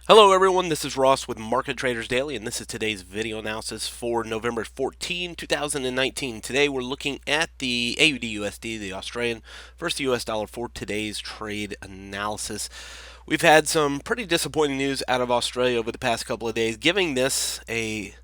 Hello everyone, this is Ross with Market Traders Daily, and this is today's video analysis for November 14, 2019. Today we're looking at the AUDUSD, the Australian, versus the US dollar for today's trade analysis. We've had some pretty disappointing news out of Australia over the past couple of days, giving this a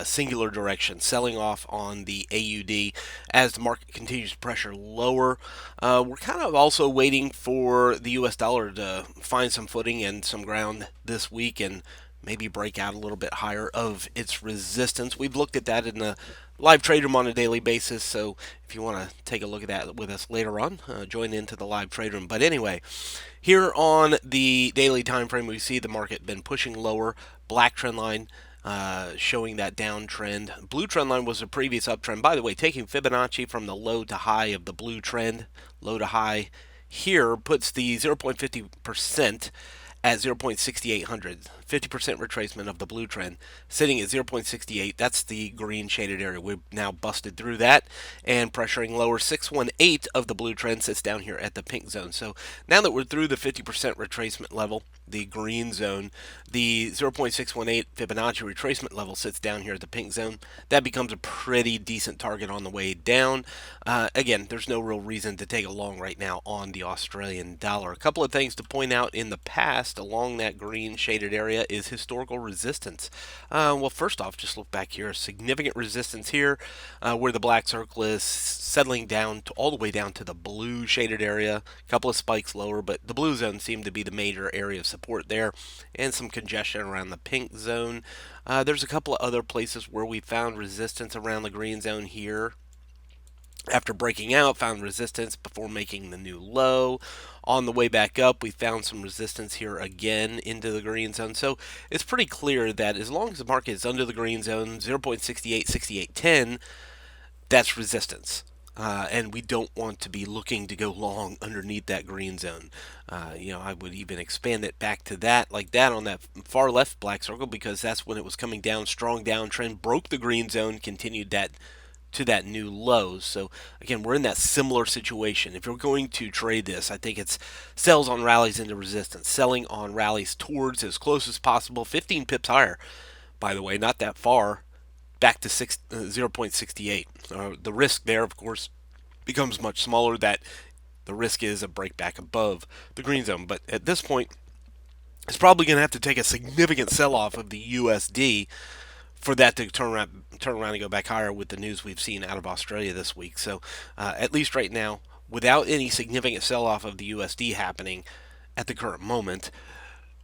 singular direction, selling off on the AUD as the market continues to pressure lower. We're kind of also waiting for the US dollar to find some footing and some ground this week and maybe break out a little bit higher of its resistance. We've looked at that in the live trade room on a daily basis, so if you want to take a look at that with us later on, join into the live trade room. But anyway, here on the daily time frame, we see the market been pushing lower. Black trend line showing that downtrend. Blue trend line was a previous uptrend. By the way, taking Fibonacci from the low to high of the blue trend, low to high here puts the 0.50% at 0.6800. 50% retracement of the blue trend sitting at 0.68. That's the green shaded area. We've now busted through that and pressuring lower. 618 of the blue trend sits down here at the pink zone. So now that we're through the 50% retracement level, the green zone, the 0.618 Fibonacci retracement level sits down here at the pink zone. That becomes a pretty decent target on the way down. Again, there's no real reason to take a long right now on the Australian dollar. A couple of things to point out in the past along that green shaded area is historical resistance. Well, first off, just look back here. Significant resistance here where the black circle is settling down to all the way down to the blue shaded area. A couple of spikes lower, but the blue zone seemed to be the major area of support there, and some congestion around the pink zone. There's a couple of other places where we found resistance around the green zone here. After breaking out, found resistance before making the new low. On the way back up, we found some resistance here again into the green zone. So it's pretty clear that as long as the market is under the green zone, 0.68, 6810, that's resistance. And we don't want to be looking to go long underneath that green zone. I would even expand it back to that, like that on that far left black circle, because that's when it was coming down, strong downtrend, broke the green zone, continued that to that new low. So again, we're in that similar situation. If you're going to trade this, I think it's sells on rallies into resistance, selling on rallies towards as close as possible, 15 pips higher, by the way, not that far, back to 0.68. The risk there, of course, becomes much smaller. That the risk is a break back above the green zone. But at this point, it's probably going to have to take a significant sell-off of the USD for that to turn around and go back higher with the news we've seen out of Australia this week. So at least right now, without any significant sell-off of the USD happening at the current moment,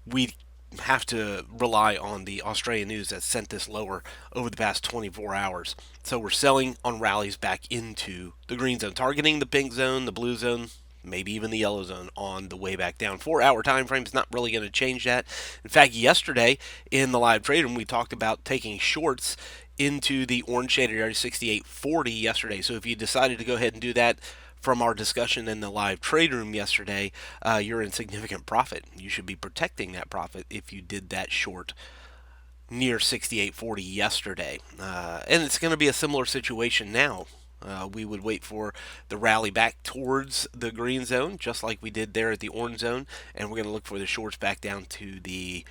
we have to rely on the Australian news that sent this lower over the past 24 hours. So we're selling on rallies back into the green zone, targeting the pink zone, the blue zone, maybe even the yellow zone on the way back down. 4-hour time frame is not really going to change that. In fact, yesterday in the live trade room, we talked about taking shorts into the orange shaded area 6840 yesterday. So if you decided to go ahead and do that from our discussion in the live trade room yesterday, you're in significant profit. You should be protecting that profit if you did that short near 6840 yesterday. And it's going to be a similar situation now. We would wait for the rally back towards the green zone, just like we did there at the orange zone, and we're going to look for the shorts back down to the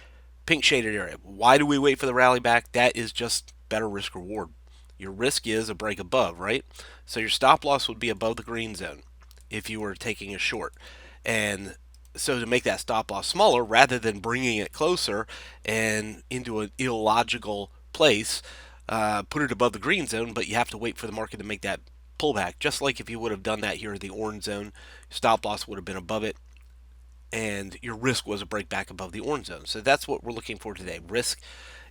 pink shaded area. Why do we wait for the rally back? That is just better risk reward. Your risk is a break above, right? So your stop loss would be above the green zone if you were taking a short. And so to make that stop loss smaller, rather than bringing it closer and into an illogical place, put it above the green zone, but you have to wait for the market to make that pullback. Just like if you would have done that here at the orange zone, stop loss would have been above it, and your risk was a break back above the orange zone. So that's what we're looking for today. Risk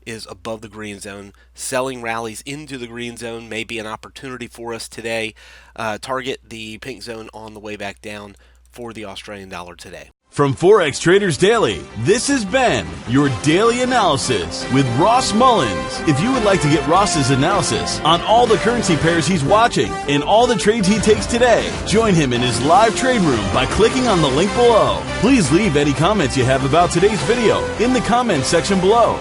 is above the green zone. Selling rallies into the green zone may be an opportunity for us today. Target the pink zone on the way back down for the Australian dollar today. From Forex Traders Daily, this has been your daily analysis with Ross Mullins. If you would like to get Ross's analysis on all the currency pairs he's watching and all the trades he takes today, join him in his live trade room by clicking on the link below. Please leave any comments you have about today's video in the comments section below.